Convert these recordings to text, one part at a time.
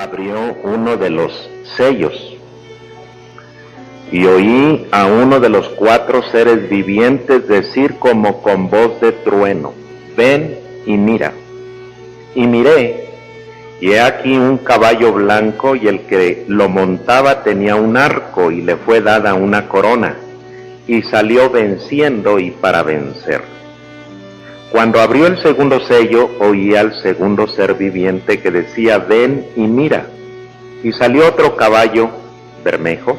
abrió uno de los sellos y oí a uno de los 4 seres vivientes decir como con voz de trueno: ven y mira. Y miré, y he aquí un caballo blanco, y el que lo montaba tenía un arco, y le fue dada una corona, y salió venciendo y para vencer. Cuando abrió el segundo sello, oí al segundo ser viviente que decía: ven y mira. Y salió otro caballo bermejo,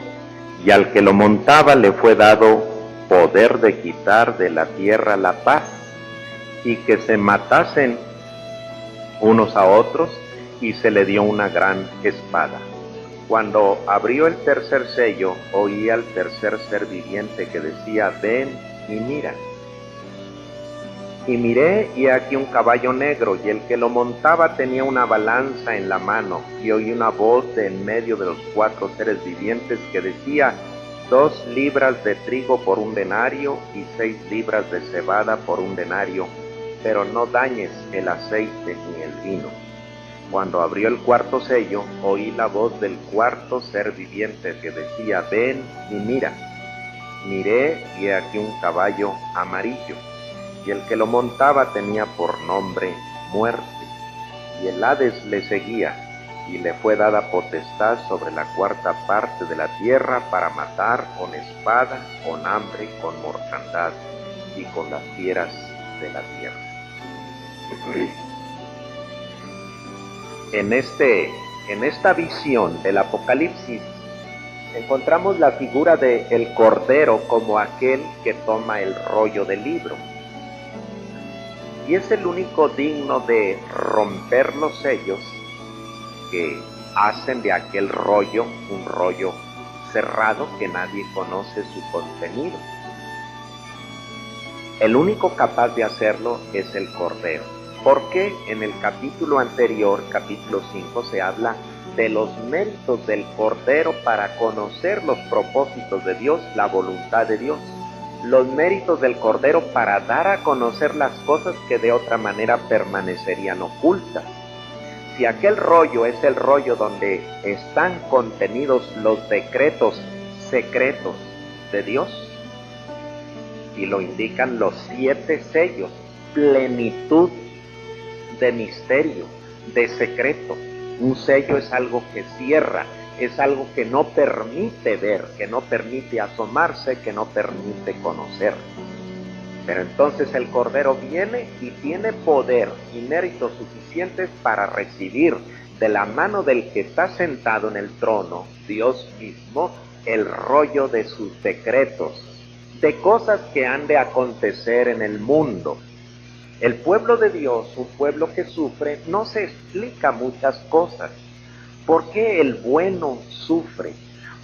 y al que lo montaba le fue dado poder de quitar de la tierra la paz, y que se matasen unos a otros, y se le dio una gran espada. Cuando abrió el tercer sello, oí al tercer ser viviente que decía: ven y mira. Y miré, y aquí un caballo negro, y el que lo montaba tenía una balanza en la mano, y oí una voz de en medio de los 4 seres vivientes que decía: 2 libras de trigo por un denario, y 6 libras de cebada por un denario, pero no dañes el aceite ni el vino. Cuando abrió el cuarto sello, oí la voz del cuarto ser viviente que decía: ven y mira. Miré, y he aquí un caballo amarillo, y el que lo montaba tenía por nombre Muerte, y el Hades le seguía, y le fue dada potestad sobre la 4ª parte de la tierra para matar con espada, con hambre, con mortandad y con las fieras de la tierra. En esta visión del Apocalipsis encontramos la figura del Cordero como aquel que toma el rollo del libro. Y es el único digno de romper los sellos que hacen de aquel rollo un rollo cerrado que nadie conoce su contenido. El único capaz de hacerlo es el Cordero. Porque en el capítulo anterior, capítulo 5, se habla de los méritos del Cordero para conocer los propósitos de Dios, la voluntad de Dios. Los méritos del Cordero para dar a conocer las cosas que de otra manera permanecerían ocultas. Si aquel rollo es el rollo donde están contenidos los decretos secretos de Dios, y lo indican los 7 sellos, plenitud de misterio, de secreto. Un sello es algo que cierra, es algo que no permite ver, que no permite asomarse, que no permite conocer. Pero entonces el Cordero viene y tiene poder y méritos suficientes para recibir de la mano del que está sentado en el trono, Dios mismo, el rollo de sus decretos, de cosas que han de acontecer en el mundo. El pueblo de Dios, un pueblo que sufre, no se explica muchas cosas. ¿Por qué el bueno sufre?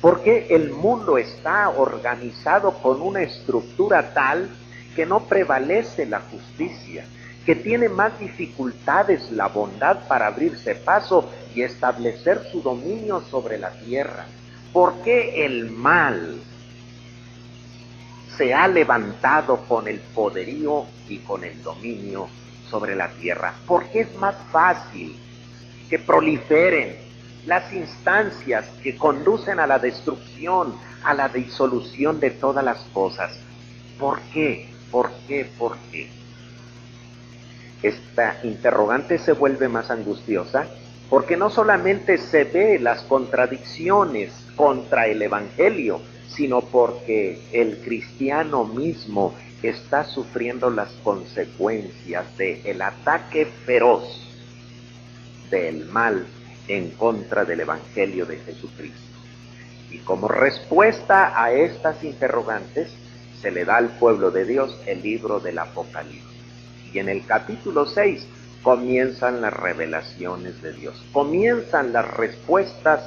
¿Por qué el mundo está organizado con una estructura tal que no prevalece la justicia, que tiene más dificultades la bondad para abrirse paso y establecer su dominio sobre la tierra? ¿Por qué el mal se ha levantado con el poderío y con el dominio sobre la tierra? Porque es más fácil que proliferen las instancias que conducen a la destrucción, a la disolución de todas las cosas. ¿Por qué? ¿Por qué? ¿Por qué? Esta interrogante se vuelve más angustiosa porque no solamente se ve las contradicciones contra el Evangelio, sino porque el cristiano mismo está sufriendo las consecuencias del ataque feroz del mal en contra del Evangelio de Jesucristo. Y como respuesta a estas interrogantes, se le da al pueblo de Dios el libro del Apocalipsis. Y en el capítulo 6 comienzan las revelaciones de Dios, comienzan las respuestas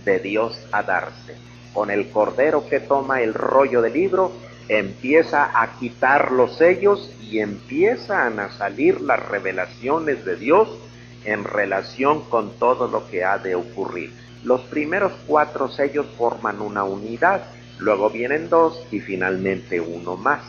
de Dios a darse. Con el Cordero que toma el rollo del libro, empieza a quitar los sellos y empiezan a salir las revelaciones de Dios en relación con todo lo que ha de ocurrir. Los primeros 4 sellos forman una unidad, luego vienen 2 y finalmente 1 más.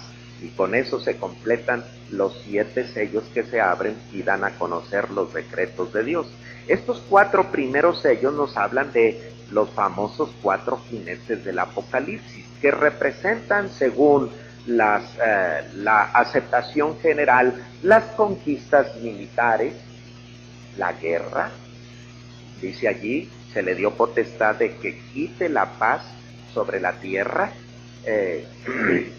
Y con eso se completan los 7 sellos que se abren y dan a conocer los decretos de Dios. Estos 4 primeros sellos nos hablan de los famosos 4 jinetes del Apocalipsis, que representan, según la aceptación general, las conquistas militares, la guerra. Dice allí, se le dio potestad de que quite la paz sobre la tierra.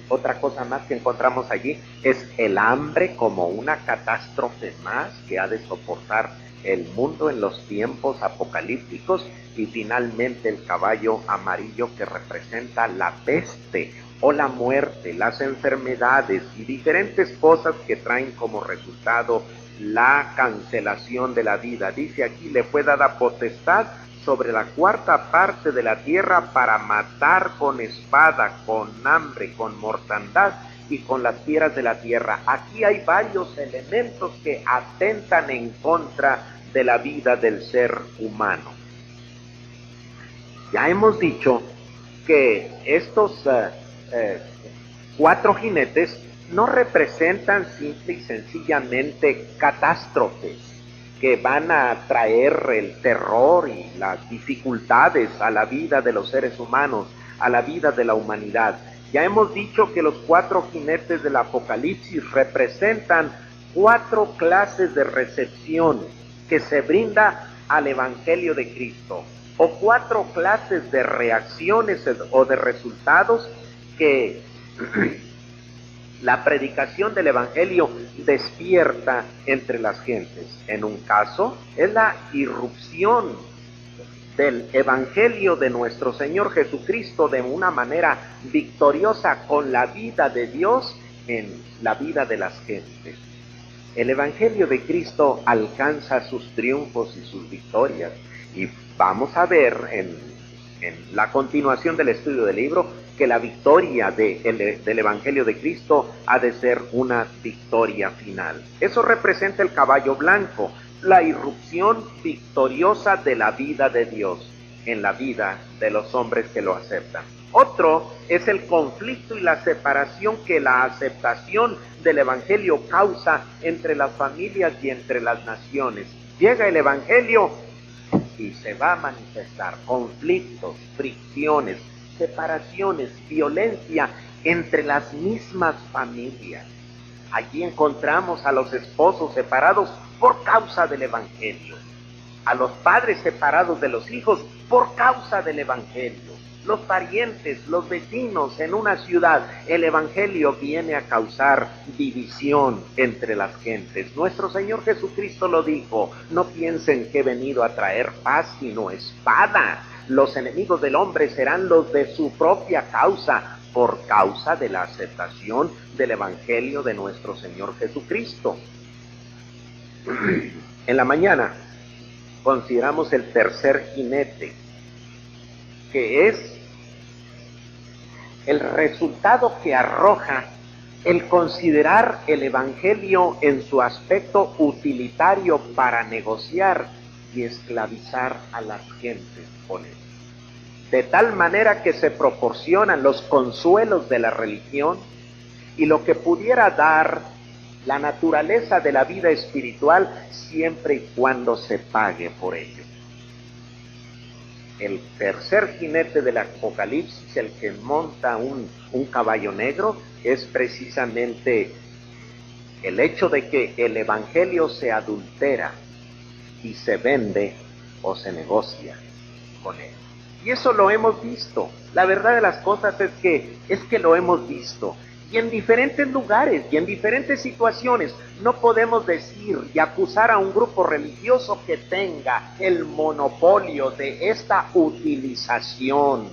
Otra cosa más que encontramos allí es el hambre como una catástrofe más que ha de soportar el mundo en los tiempos apocalípticos, y finalmente el caballo amarillo, que representa la peste o la muerte, las enfermedades y diferentes cosas que traen como resultado la cancelación de la vida. Dice aquí, le fue dada potestad sobre la 4ª parte de la tierra para matar con espada, con hambre, con mortandad y con las fieras de la tierra. Aquí hay varios elementos que atentan en contra de la vida del ser humano. Ya hemos dicho que estos 4 jinetes no representan simple y sencillamente catástrofes que van a traer el terror y las dificultades a la vida de los seres humanos, a la vida de la humanidad. Ya hemos dicho que los 4 jinetes del Apocalipsis representan 4 clases de recepción que se brinda al Evangelio de Cristo, o 4 clases de reacciones o de resultados que la predicación del Evangelio despierta entre las gentes. En un caso, es la irrupción del Evangelio de nuestro Señor Jesucristo de una manera victoriosa con la vida de Dios en la vida de las gentes. El Evangelio de Cristo alcanza sus triunfos y sus victorias, y vamos a ver en la continuación del estudio del libro que la victoria del Evangelio de Cristo ha de ser una victoria final. Eso representa el caballo blanco, la irrupción victoriosa de la vida de Dios en la vida de los hombres que lo aceptan. Otro es el conflicto y la separación que la aceptación del Evangelio causa entre las familias y entre las naciones. Llega el Evangelio y se va a manifestar conflictos, fricciones, separaciones, violencia entre las mismas familias. Allí encontramos a los esposos separados por causa del Evangelio, a los padres separados de los hijos por causa del Evangelio, los parientes, los vecinos en una ciudad. El Evangelio viene a causar división entre las gentes. Nuestro Señor Jesucristo lo dijo: no piensen que he venido a traer paz sino espada. Los enemigos del hombre serán los de su propia causa, por causa de la aceptación del Evangelio de nuestro Señor Jesucristo. En la mañana consideramos el tercer jinete, que es el resultado que arroja el considerar el Evangelio en su aspecto utilitario para negociar y esclavizar a las gentes con él. De tal manera que se proporcionan los consuelos de la religión y lo que pudiera dar la naturaleza de la vida espiritual, siempre y cuando se pague por ello. El tercer jinete del Apocalipsis, el que monta un caballo negro, es precisamente el hecho de que el Evangelio se adultera y se vende o se negocia con él. Y eso lo hemos visto. La verdad de las cosas es que lo hemos visto. Y en diferentes lugares y en diferentes situaciones. No podemos decir y acusar a un grupo religioso que tenga el monopolio de esta utilización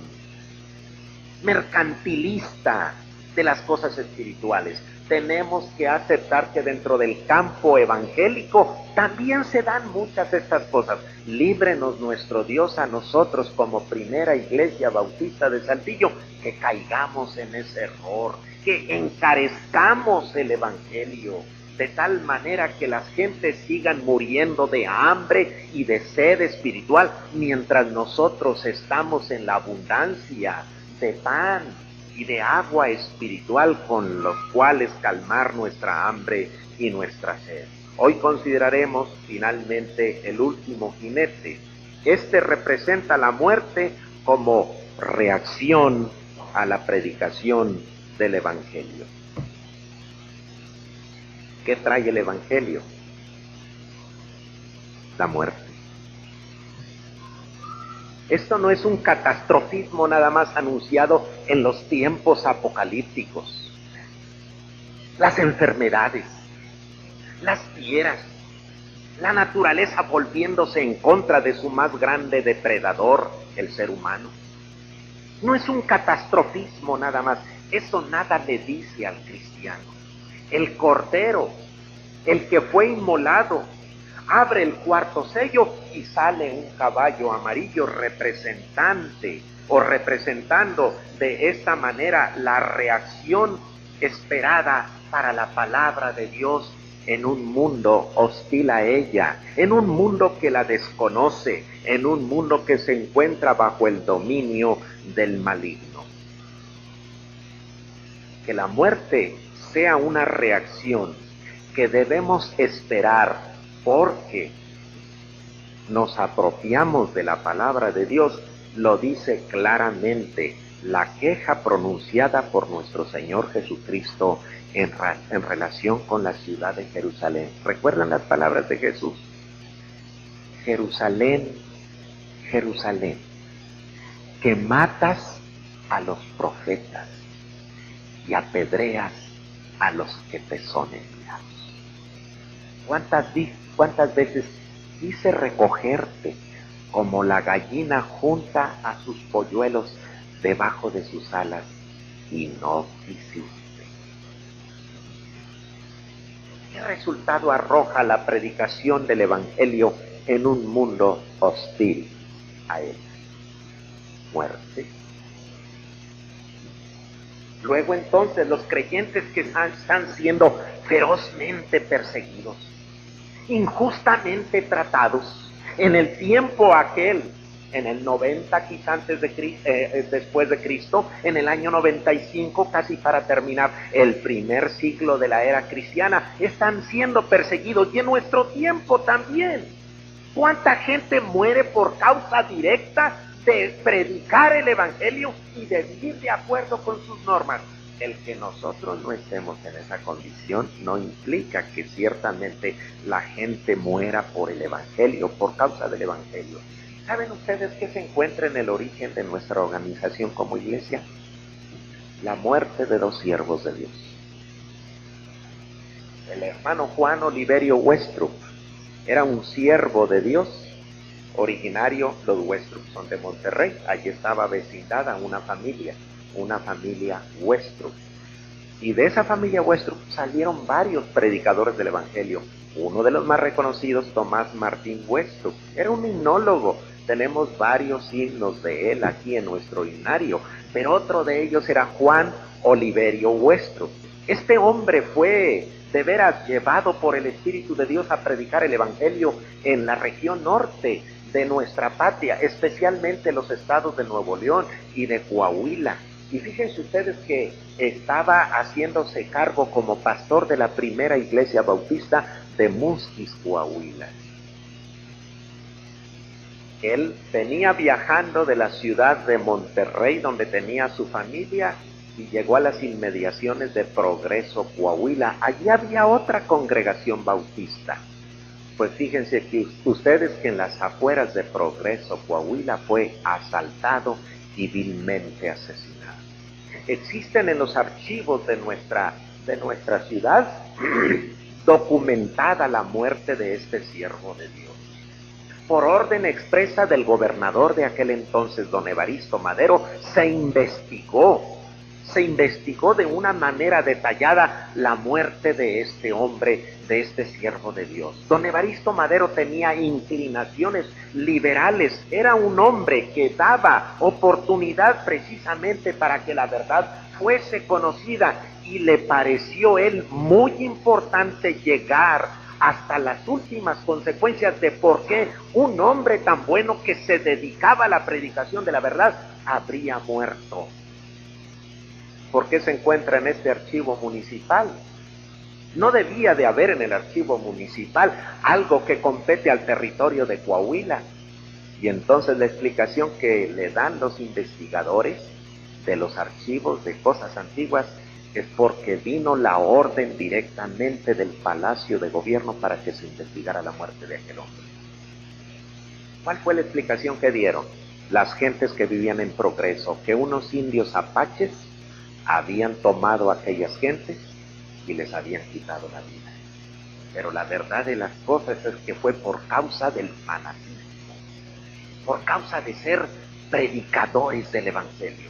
mercantilista de las cosas espirituales. Tenemos que aceptar que dentro del campo evangélico también se dan muchas de estas cosas. Líbrenos nuestro Dios a nosotros como primera iglesia bautista de Saltillo, que caigamos en ese error, que encarezcamos el evangelio, de tal manera que las gentes sigan muriendo de hambre y de sed espiritual, mientras nosotros estamos en la abundancia de pan y de agua espiritual con los cuales calmar nuestra hambre y nuestra sed. Hoy consideraremos finalmente el último jinete. Este representa la muerte como reacción a la predicación del Evangelio. ¿Qué trae el Evangelio? La muerte. Esto no es un catastrofismo nada más anunciado en los tiempos apocalípticos. Las enfermedades, las fieras, la naturaleza volviéndose en contra de su más grande depredador, el ser humano. No es un catastrofismo nada más, eso nada le dice al cristiano. El Cordero, el que fue inmolado, abre el cuarto sello y sale un caballo amarillo representante o representando de esta manera la reacción esperada para la palabra de Dios en un mundo hostil a ella, en un mundo que la desconoce, en un mundo que se encuentra bajo el dominio del maligno. Que la muerte sea una reacción que debemos esperar porque nos apropiamos de la palabra de Dios, lo dice claramente la queja pronunciada por nuestro Señor Jesucristo en relación con la ciudad de Jerusalén. ¿Recuerdan las palabras de Jesús? Jerusalén, Jerusalén, que matas a los profetas y apedreas a los que te son enviados. ¿Cuántas veces quise recogerte como la gallina junta a sus polluelos debajo de sus alas y no quisiste? ¿Qué resultado arroja la predicación del Evangelio en un mundo hostil a él? Muerte. Luego entonces los creyentes que están siendo ferozmente perseguidos, injustamente tratados, en el tiempo aquel, en el 90 quizá después de Cristo, en el año 95 casi para terminar el primer siglo de la era cristiana, están siendo perseguidos y en nuestro tiempo también. ¿Cuánta gente muere por causa directa de predicar el Evangelio y de vivir de acuerdo con sus normas? El que nosotros no estemos en esa condición no implica que ciertamente la gente muera por el Evangelio, por causa del Evangelio. ¿Saben ustedes qué se encuentra en el origen de nuestra organización como iglesia? La muerte de dos siervos de Dios. El hermano Juan Oliverio Westrup era un siervo de Dios, originario, los Westrup son de Monterrey, allí estaba vecindada una familia Westrup. Y de esa familia Westrup salieron varios predicadores del Evangelio. Uno de los más reconocidos, Tomás Martín Westrup, era un himnólogo. Tenemos varios himnos de él aquí en nuestro himnario, pero otro de ellos era Juan Oliverio Westrup. Este hombre fue de veras llevado por el Espíritu de Dios a predicar el Evangelio en la región norte de nuestra patria, especialmente los estados de Nuevo León y de Coahuila. Y fíjense ustedes que estaba haciéndose cargo como pastor de la primera iglesia bautista de Musquis, Coahuila. Él venía viajando de la ciudad de Monterrey, donde tenía su familia, y llegó a las inmediaciones de Progreso, Coahuila. Allí había otra congregación bautista. Pues fíjense que ustedes que en las afueras de Progreso, Coahuila, fue asaltado y vilmente asesinado. Existen en los archivos de nuestra ciudad documentada la muerte de este siervo de Dios. Por orden expresa del gobernador de aquel entonces, don Evaristo Madero, se investigó de una manera detallada la muerte de este hombre, de este siervo de Dios. Don Evaristo Madero tenía inclinaciones liberales, era un hombre que daba oportunidad precisamente para que la verdad fuese conocida, y le pareció él muy importante llegar hasta las últimas consecuencias de por qué un hombre tan bueno que se dedicaba a la predicación de la verdad habría muerto. ¿Por qué se encuentra en este archivo municipal? No debía de haber en el archivo municipal algo que compete al territorio de Coahuila. Y entonces la explicación que le dan los investigadores de los archivos de cosas antiguas es porque vino la orden directamente del Palacio de Gobierno para que se investigara la muerte de aquel hombre. ¿Cuál fue la explicación que dieron? Las gentes que vivían en Progreso, que unos indios apaches habían tomado a aquellas gentes y les habían quitado la vida. Pero la verdad de las cosas es que fue por causa del fanatismo, por causa de ser predicadores del Evangelio.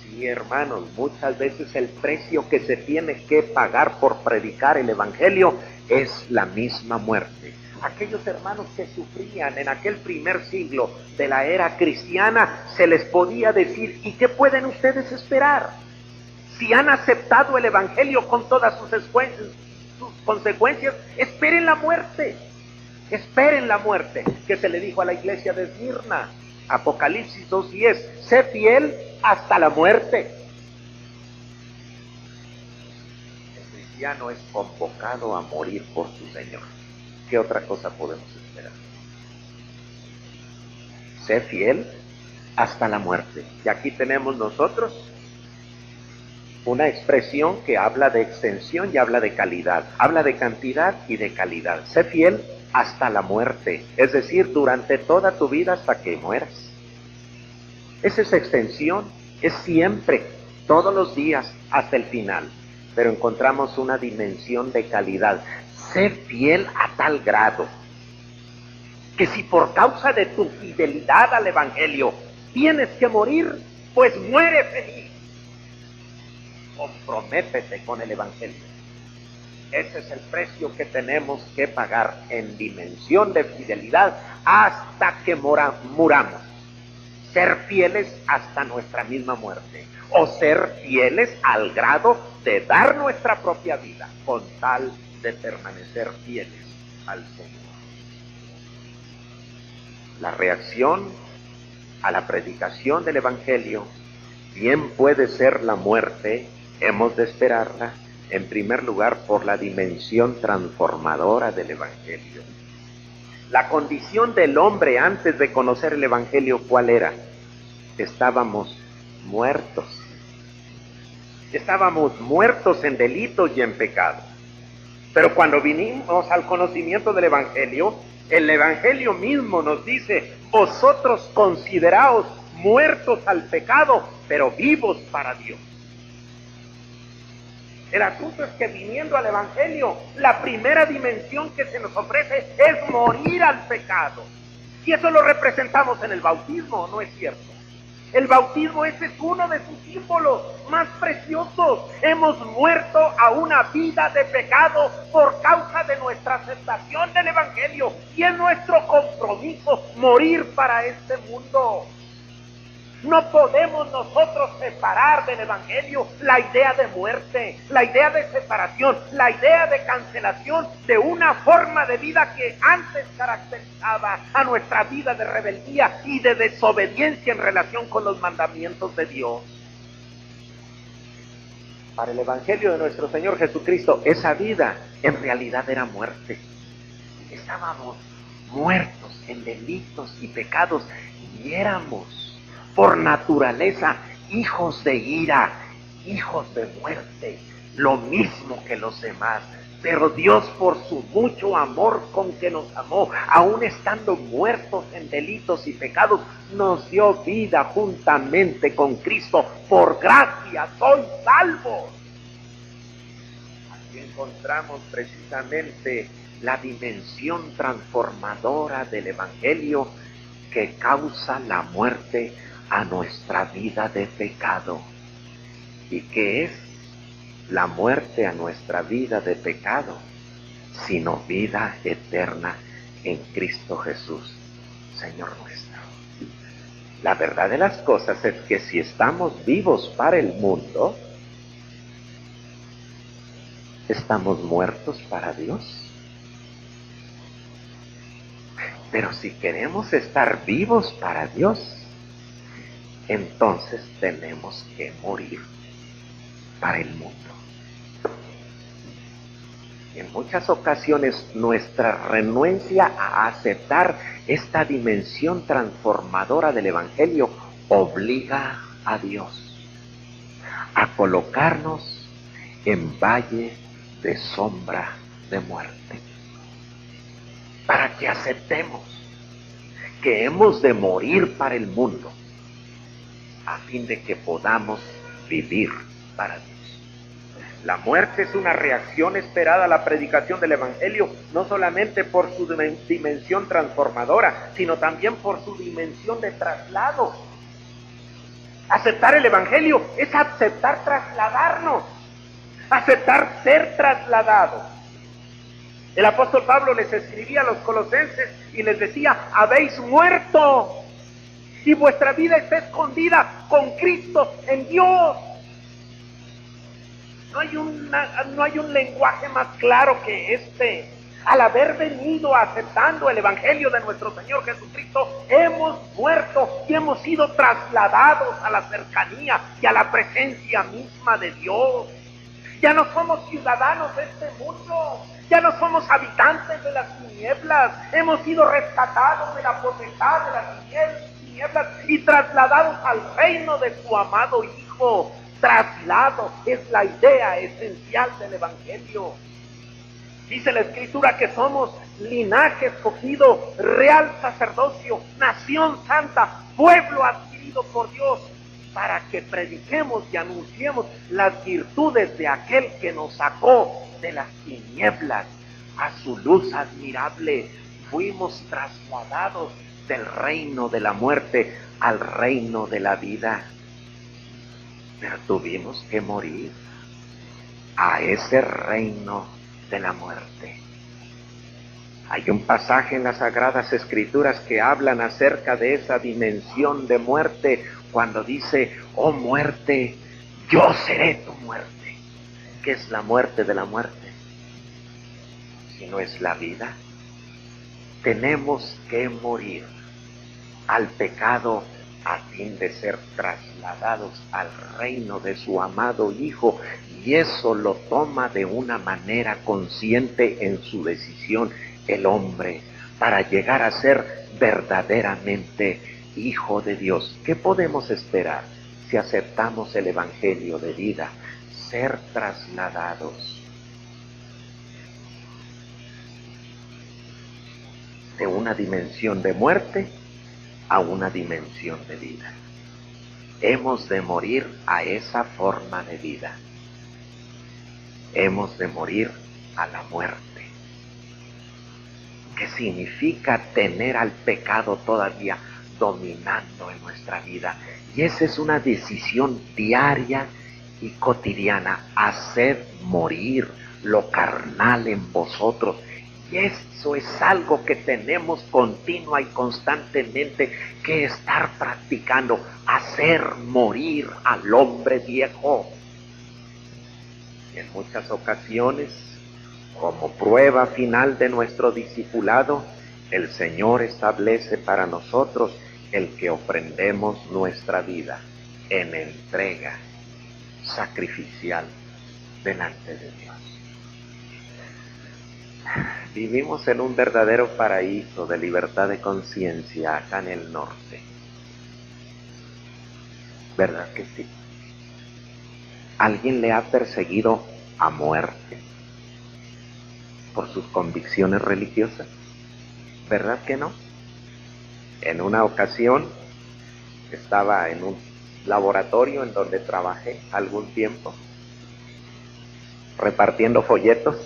Sí, hermanos, muchas veces el precio que se tiene que pagar por predicar el Evangelio es la misma muerte. Aquellos hermanos que sufrían en aquel primer siglo de la era cristiana, se les podía decir, ¿y qué pueden ustedes esperar? Si han aceptado el Evangelio con todas sus consecuencias, esperen la muerte. Esperen la muerte, que se le dijo a la iglesia de Esmirna, Apocalipsis 2:10, sé fiel hasta la muerte. El cristiano es convocado a morir por su Señor. ¿Qué otra cosa podemos esperar? Sé fiel hasta la muerte. Y aquí tenemos nosotros una expresión que habla de extensión y habla de calidad. Habla de cantidad y de calidad. Sé fiel hasta la muerte, es decir, durante toda tu vida hasta que mueras. Esa es extensión, es siempre, todos los días hasta el final. Pero encontramos una dimensión de calidad. Sé fiel a tal grado que si por causa de tu fidelidad al Evangelio tienes que morir, pues muere feliz. Comprométete con el Evangelio. Ese es el precio que tenemos que pagar en dimensión de fidelidad hasta que muramos. Ser fieles hasta nuestra misma muerte. O ser fieles al grado de dar nuestra propia vida con tal de permanecer fieles al Señor. La reacción a la predicación del Evangelio bien puede ser la muerte. Hemos de esperarla, en primer lugar, por la dimensión transformadora del Evangelio. La condición del hombre antes de conocer el Evangelio, ¿cuál era? Estábamos muertos. Estábamos muertos en delitos y en pecados. Pero cuando vinimos al conocimiento del Evangelio, el Evangelio mismo nos dice, vosotros consideraos muertos al pecado, pero vivos para Dios. El asunto es que viniendo al Evangelio, la primera dimensión que se nos ofrece es morir al pecado. Y eso lo representamos en el bautismo, ¿no es cierto? El bautismo, ese es uno de sus símbolos más preciosos. Hemos muerto a una vida de pecado por causa de nuestra aceptación del Evangelio. Y es nuestro compromiso morir para este mundo. No podemos nosotros separar del Evangelio la idea de muerte, la idea de separación, la idea de cancelación de una forma de vida que antes caracterizaba a nuestra vida de rebeldía y de desobediencia en relación con los mandamientos de Dios. Para el Evangelio de nuestro Señor Jesucristo, esa vida en realidad era muerte. Estábamos muertos en delitos y pecados y éramos por naturaleza hijos de ira, hijos de muerte, lo mismo que los demás. Pero Dios, por su mucho amor con que nos amó, aun estando muertos en delitos y pecados, nos dio vida juntamente con Cristo. Por gracia sois salvos. Aquí encontramos precisamente la dimensión transformadora del Evangelio que causa la muerte a nuestra vida de pecado. ¿Y qué es la muerte a nuestra vida de pecado? Sino vida eterna en Cristo Jesús, Señor nuestro. La verdad de las cosas es que si estamos vivos para el mundo, estamos muertos para Dios. Pero si queremos estar vivos para Dios, entonces tenemos que morir. para el mundo. En muchas ocasiones nuestra renuencia a aceptar esta dimensión transformadora del Evangelio obliga a Dios a colocarnos en valle de sombra de muerte, para que aceptemos que hemos de morir para el mundo a fin de que podamos vivir para Dios. La muerte es una reacción esperada a la predicación del Evangelio, no solamente por su dimensión transformadora, sino también por su dimensión de traslado. Aceptar el Evangelio es aceptar trasladarnos, aceptar ser trasladados. El apóstol Pablo les escribía a los colosenses y les decía: habéis muerto y vuestra vida está escondida con Cristo en Dios. No hay un lenguaje más claro que este. Al haber venido aceptando el Evangelio de nuestro Señor Jesucristo, hemos muerto y hemos sido trasladados a la cercanía y a la presencia misma de Dios. Ya no somos ciudadanos de este mundo, ya no somos habitantes de las tinieblas, hemos sido rescatados de la potestad de las tinieblas y trasladados al reino de su amado Hijo. Traslado es la idea esencial del Evangelio. Dice la Escritura que somos linaje escogido, real sacerdocio, nación santa, pueblo adquirido por Dios, para que prediquemos y anunciemos las virtudes de aquel que nos sacó de las tinieblas a su luz admirable. Fuimos trasladados del reino de la muerte al reino de la vida. Pero tuvimos que morir a ese reino de la muerte. Hay un pasaje en las Sagradas Escrituras que hablan acerca de esa dimensión de muerte, cuando dice: oh muerte, yo seré tu muerte. ¿Qué es la muerte de la muerte? Si no es la vida. Tenemos que morir al pecado a fin de ser trasladados al reino de su amado Hijo, y eso lo toma de una manera consciente en su decisión el hombre, para llegar a ser verdaderamente hijo de Dios. ¿Qué podemos esperar si aceptamos el Evangelio de vida? Ser trasladados de una dimensión de muerte a una dimensión de vida. Hemos de morir a esa forma de vida. Hemos de morir a la muerte, que significa tener al pecado todavía dominando en nuestra vida. Y esa es una decisión diaria y cotidiana: hacer morir lo carnal en vosotros. Y eso es algo que tenemos continua y constantemente que estar practicando: hacer morir al hombre viejo. Y en muchas ocasiones, como prueba final de nuestro discipulado, el Señor establece para nosotros el que ofrendemos nuestra vida en entrega sacrificial delante de Dios. Vivimos en un verdadero paraíso de libertad de conciencia acá en el norte. ¿Verdad que sí? ¿Alguien le ha perseguido a muerte por sus convicciones religiosas? ¿Verdad que no? En una ocasión estaba en un laboratorio en donde trabajé algún tiempo, repartiendo folletos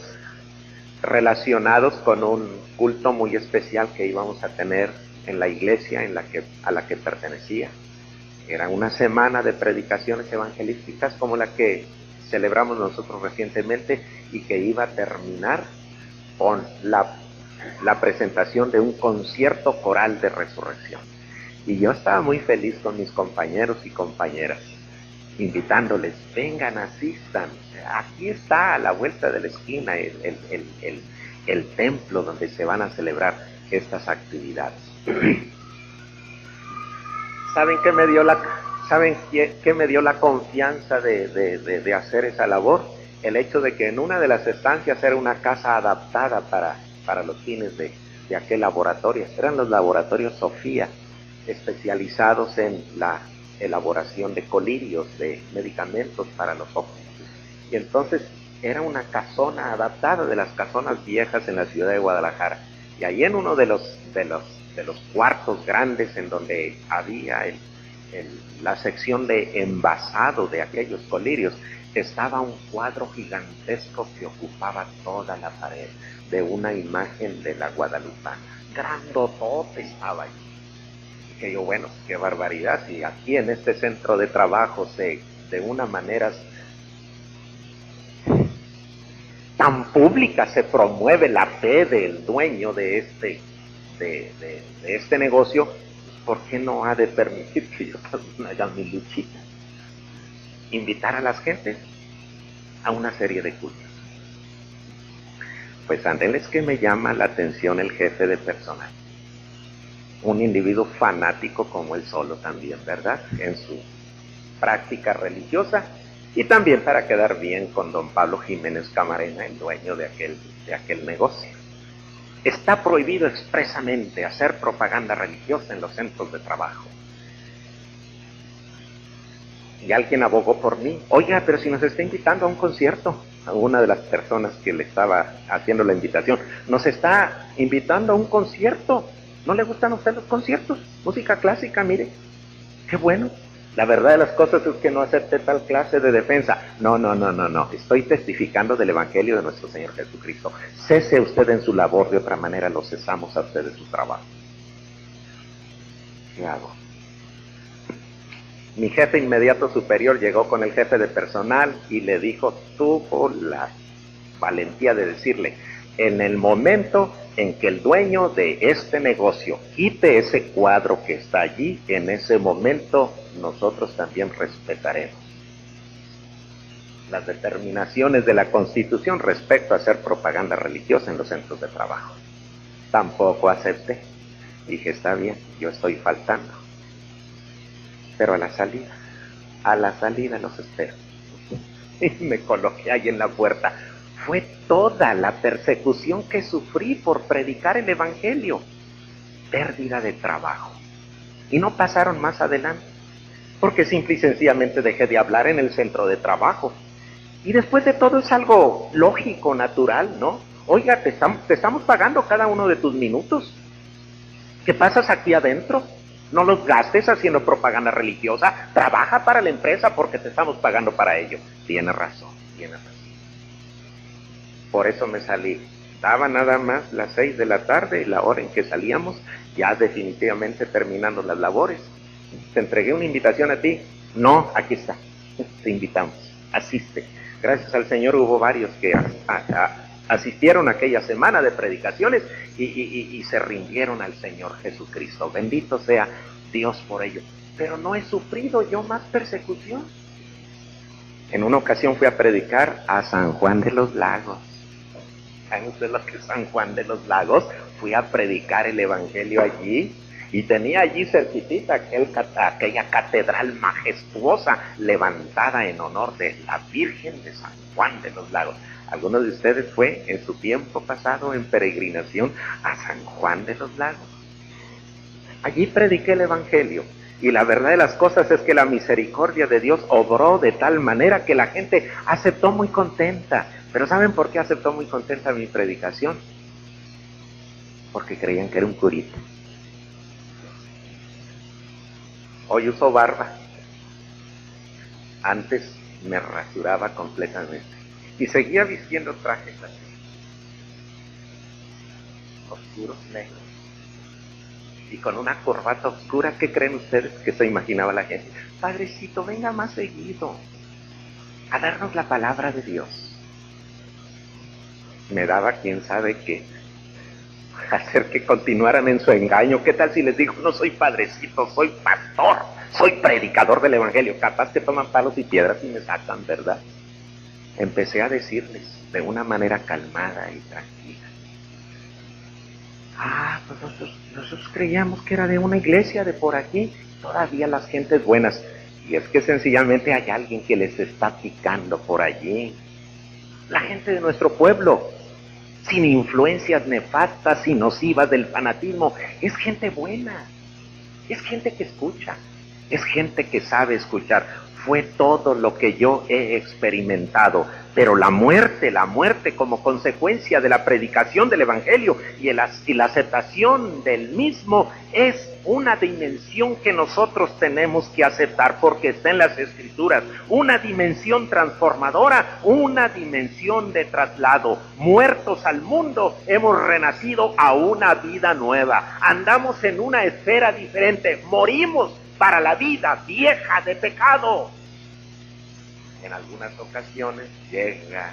relacionados con un culto muy especial que íbamos a tener en la iglesia a la que pertenecía. Era una semana de predicaciones evangelísticas como la que celebramos nosotros recientemente, y que iba a terminar con la presentación de un concierto coral de resurrección. Y yo estaba muy feliz con mis compañeros y compañeras, invitándoles: vengan, asistan, aquí está a la vuelta de la esquina el templo donde se van a celebrar estas actividades. ¿Saben qué me dio ¿Saben qué me dio la confianza de hacer esa labor? El hecho de que en una de las estancias era una casa adaptada para los fines de aquel laboratorio. Eran los laboratorios Sofía, especializados en la elaboración de colirios, de medicamentos para los ojos. Y entonces era una casona adaptada, de las casonas viejas en la ciudad de Guadalajara. Y ahí en uno de los cuartos grandes en donde había la sección de envasado de aquellos colirios, estaba un cuadro gigantesco que ocupaba toda la pared de una imagen de la Guadalupana. Grandotote estaba ahí. Y que yo, bueno, qué barbaridad, si aquí en este centro de trabajo de una manera tan pública se promueve la fe del dueño de este negocio, ¿por qué no ha de permitir que yo también haga mi luchita? Invitar a las gentes a una serie de cultos. Pues ándeles que me llama la atención el jefe de personal. Un individuo fanático como él solo también, ¿verdad? En su práctica religiosa, y también para quedar bien con don Pablo Jiménez Camarena, el dueño de aquel negocio. Está prohibido expresamente hacer propaganda religiosa en los centros de trabajo. Y alguien abogó por mí. Oiga, pero si nos está invitando a un concierto, a una de las personas que le estaba haciendo la invitación, nos está invitando a un concierto. ¿No le gustan a usted los conciertos? Música clásica, mire. Qué bueno. La verdad de las cosas es que no acepté tal clase de defensa. No. Estoy testificando del Evangelio de nuestro Señor Jesucristo. Cese usted en su labor, de otra manera lo cesamos a usted de su trabajo. ¿Qué hago? Mi jefe inmediato superior llegó con el jefe de personal y le dijo, tuvo la valentía de decirle, en el momento en que el dueño de este negocio quite ese cuadro que está allí, en ese momento nosotros también respetaremos las determinaciones de la Constitución respecto a hacer propaganda religiosa en los centros de trabajo. Tampoco acepté. Dije, está bien, yo estoy faltando. Pero a la salida los espero. Y me coloqué ahí en la puerta. Fue toda la persecución que sufrí por predicar el Evangelio. Pérdida de trabajo. Y no pasaron más adelante, porque simple y sencillamente dejé de hablar en el centro de trabajo. Y después de todo es algo lógico, natural, ¿no? Oiga, te estamos pagando cada uno de tus minutos. ¿Qué pasas aquí adentro? No los gastes haciendo propaganda religiosa. Trabaja para la empresa porque te estamos pagando para ello. Tienes razón. Por eso me salí. Daba nada más las 6 de la tarde, la hora en que salíamos, ya definitivamente terminando las labores. Te entregué una invitación a ti. No, aquí está. Te invitamos. Asiste. Gracias al Señor hubo varios que asistieron aquella semana de predicaciones y se rindieron al Señor Jesucristo. Bendito sea Dios por ello. Pero no he sufrido yo más persecución. En una ocasión fui a predicar a San Juan de los Lagos. ¿Saben ustedes lo que es San Juan de los Lagos? Fui a predicar el Evangelio allí y tenía allí cerquitita aquella catedral majestuosa levantada en honor de la Virgen de San Juan de los Lagos. ¿Algunos de ustedes fue en su tiempo pasado en peregrinación a San Juan de los Lagos? Allí prediqué el Evangelio. Y la verdad de las cosas es que la misericordia de Dios obró de tal manera que la gente aceptó muy contenta. Pero ¿saben por qué aceptó muy contenta mi predicación? Porque creían que era un curita. Hoy uso barba. Antes me rasuraba completamente. Y seguía vistiendo trajes así. Oscuros, negros. Y con una corbata oscura. ¿Qué creen ustedes que se imaginaba la gente? Padrecito, venga más seguido a darnos la palabra de Dios. Me daba quién sabe qué, hacer que continuaran en su engaño. ¿Qué tal si les digo, no soy padrecito, soy pastor, soy predicador del Evangelio? Capaz que toman palos y piedras y me sacan, ¿verdad? Empecé a decirles de una manera calmada y tranquila. Pues nosotros creíamos que era de una iglesia de por aquí. Todavía las gentes buenas. Y es que sencillamente hay alguien que les está picando por allí. La gente de nuestro pueblo, sin influencias nefastas y nocivas del fanatismo, es gente buena, es gente que escucha, es gente que sabe escuchar. Fue todo lo que yo he experimentado, pero la muerte como consecuencia de la predicación del Evangelio y la aceptación del mismo es una dimensión que nosotros tenemos que aceptar porque está en las Escrituras, una dimensión transformadora, una dimensión de traslado. Muertos al mundo, hemos renacido a una vida nueva, andamos en una esfera diferente, morimos para la vida vieja de pecado. En algunas ocasiones llega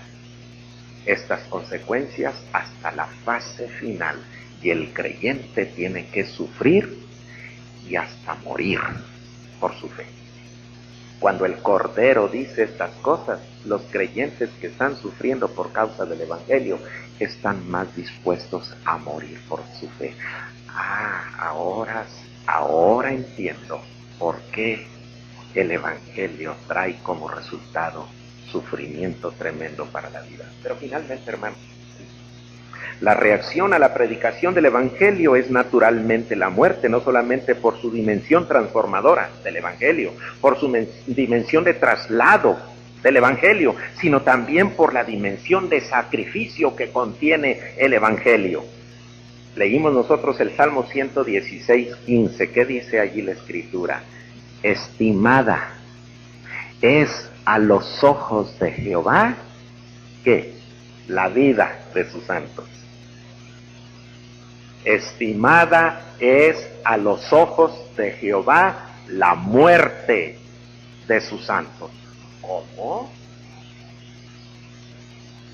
estas consecuencias hasta la fase final y el creyente tiene que sufrir y hasta morir por su fe. Cuando el Cordero dice estas cosas, los creyentes que están sufriendo por causa del Evangelio están más dispuestos a morir por su fe. Ahora entiendo por qué el Evangelio trae como resultado sufrimiento tremendo para la vida. Pero finalmente, hermanos, la reacción a la predicación del Evangelio es naturalmente la muerte, no solamente por su dimensión transformadora del Evangelio, por su dimensión de traslado del Evangelio, sino también por la dimensión de sacrificio que contiene el Evangelio. Leímos nosotros el Salmo 116:15. ¿Qué dice allí la Escritura? Estimada es a los ojos de Jehová, ¿qué? La vida de sus santos. Estimada es a los ojos de Jehová la muerte de sus santos. ¿Cómo?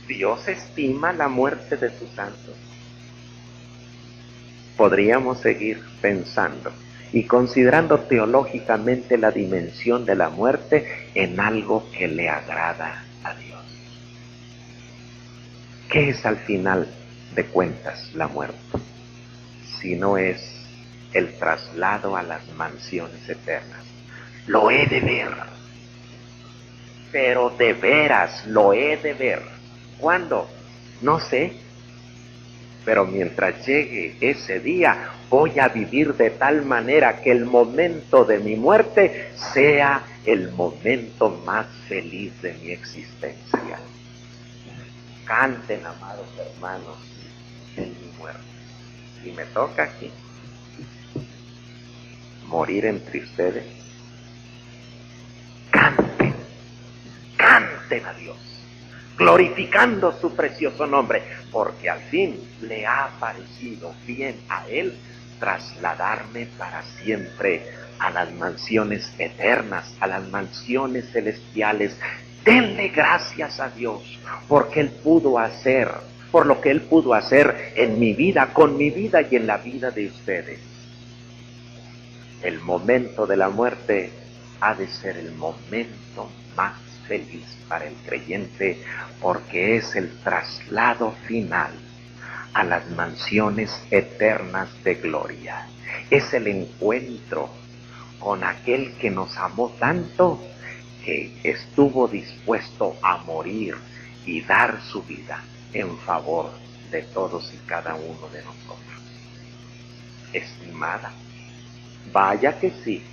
Dios estima la muerte de sus santos. Podríamos seguir pensando y considerando teológicamente la dimensión de la muerte en algo que le agrada a Dios. ¿Qué es al final de cuentas la muerte? Si no es el traslado a las mansiones eternas. Lo he de ver, pero de veras lo he de ver. ¿Cuándo? No sé, pero mientras llegue ese día, voy a vivir de tal manera que el momento de mi muerte sea el momento más feliz de mi existencia. Canten, amados hermanos, en mi muerte. Si me toca aquí morir entre ustedes, canten a Dios, glorificando su precioso nombre, porque al fin le ha parecido bien a Él trasladarme para siempre a las mansiones eternas, a las mansiones celestiales. Denle gracias a Dios porque Él pudo hacer, por lo que Él pudo hacer en mi vida, con mi vida y en la vida de ustedes. El momento de la muerte ha de ser el momento más feliz para el creyente, porque es el traslado final a las mansiones eternas de gloria. Es el encuentro con aquel que nos amó tanto que estuvo dispuesto a morir y dar su vida en favor de todos y cada uno de nosotros. Estimada, vaya que sí,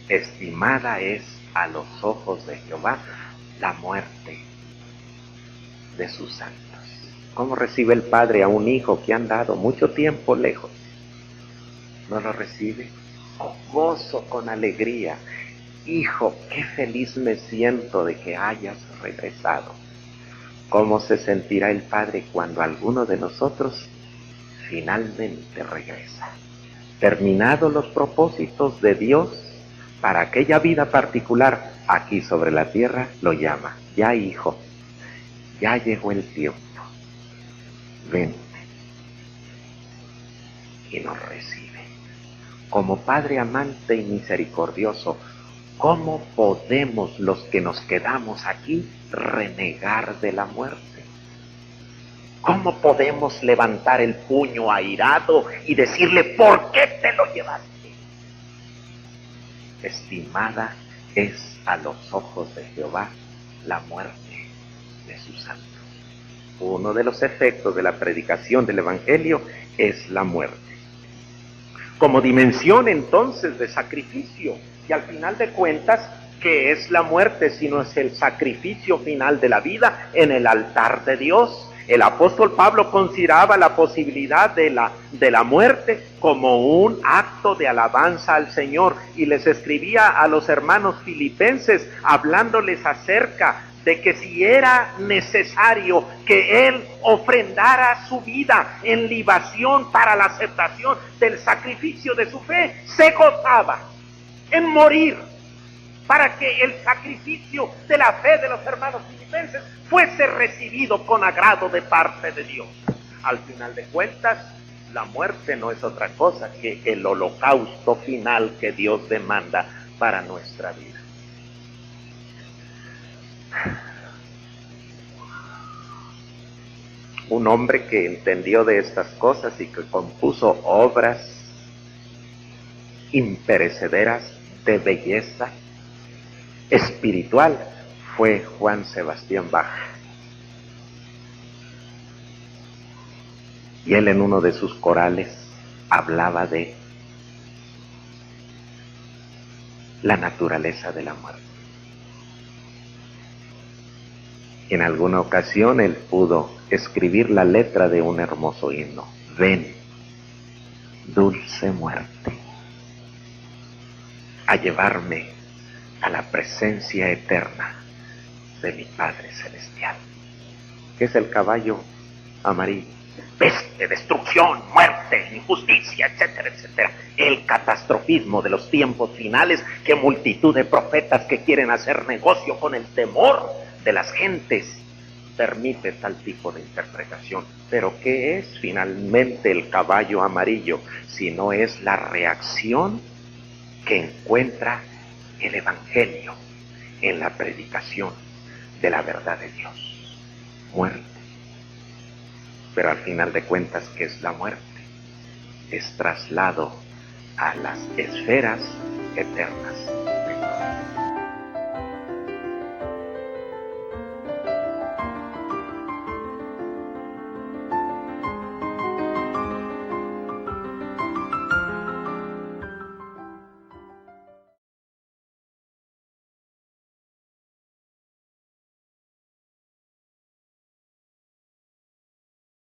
estimada es a los ojos de Jehová la muerte de sus santos. ¿Cómo recibe el padre a un hijo que ha andado mucho tiempo lejos? ¿No lo recibe? Con gozo, con alegría. Hijo, qué feliz me siento de que hayas regresado. ¿Cómo se sentirá el padre cuando alguno de nosotros finalmente regresa? Terminados los propósitos de Dios para aquella vida particular aquí sobre la tierra, lo llama: ya hijo, ya llegó el tiempo, ven, y nos recibe. Como Padre amante y misericordioso, ¿cómo podemos los que nos quedamos aquí renegar de la muerte? ¿Cómo podemos levantar el puño airado y decirle: ¿por qué te lo llevaste? Estimada es a los ojos de Jehová la muerte de sus santos. Uno de los efectos de la predicación del Evangelio es la muerte. Como dimensión entonces de sacrificio, y al final de cuentas, ¿qué es la muerte si no es el sacrificio final de la vida en el altar de Dios? El apóstol Pablo consideraba la posibilidad de la muerte como un acto de alabanza al Señor, y les escribía a los hermanos filipenses hablándoles acerca de que si era necesario que él ofrendara su vida en libación para la aceptación del sacrificio de su fe, se gozaba en morir para que el sacrificio de la fe de los hermanos filipenses fuese recibido con agrado de parte de Dios. Al final de cuentas, la muerte no es otra cosa que el holocausto final que Dios demanda para nuestra vida. Un hombre que entendió de estas cosas y que compuso obras imperecederas de belleza espiritual fue Juan Sebastián Bach. Y él en uno de sus corales hablaba de la naturaleza de la muerte. En alguna ocasión él pudo escribir la letra de un hermoso himno: ven, dulce muerte, a llevarme a la presencia eterna de mi Padre Celestial. ¿Qué es el caballo amarillo? Peste, destrucción, muerte, injusticia, etcétera, etcétera. El catastrofismo de los tiempos finales, que multitud de profetas que quieren hacer negocio con el temor de las gentes permite tal tipo de interpretación. Pero ¿qué es finalmente el caballo amarillo? Si no es la reacción que encuentra el Evangelio en la predicación de la verdad de Dios. Muerte. Pero al final de cuentas, ¿qué es la muerte? Es traslado a las esferas eternas